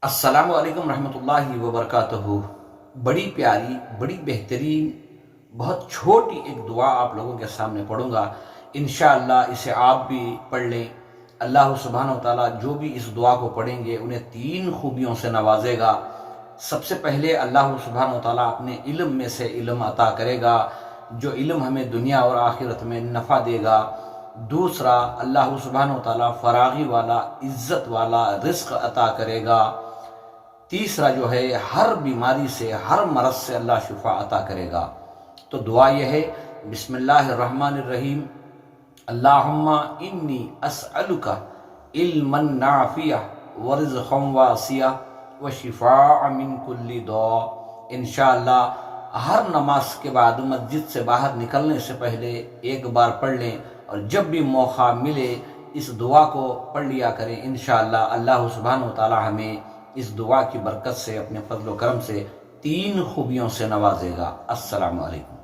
السلام علیکم رحمۃ اللہ وبرکاتہ۔ بڑی پیاری، بڑی بہترین، بہت چھوٹی ایک دعا آپ لوگوں کے سامنے پڑھوں گا۔ انشاءاللہ اسے آپ بھی پڑھ لیں۔ اللہ سبحانہ وتعالیٰ جو بھی اس دعا کو پڑھیں گے انہیں 3 خوبیوں سے نوازے گا۔ سب سے پہلے اللہ سبحانہ وتعالیٰ اپنے علم میں سے علم عطا کرے گا، جو علم ہمیں دنیا اور آخرت میں نفع دے گا۔ دوسرا، اللہ سبحانہ وتعالیٰ فراغی والا، عزت والا رزق عطا کرے گا۔ تیسرا جو ہے، ہر بیماری سے، ہر مرض سے اللہ شفا عطا کرے گا۔ تو دعا یہ ہے، بسم اللہ الرحمن الرحیم، اللہم انی اسألک علما نافعا ورزقا واسعا وشفاء من کل داء۔ انشاءاللہ ہر نماز کے بعد مسجد سے باہر نکلنے سے پہلے ایک بار پڑھ لیں، اور جب بھی موقع ملے اس دعا کو پڑھ لیا کریں۔ انشاءاللہ اللہ سبحانہ وتعالی ہمیں اس دعا کی برکت سے، اپنے فضل و کرم سے 3 خوبیوں سے نوازے گا۔ السلام علیکم۔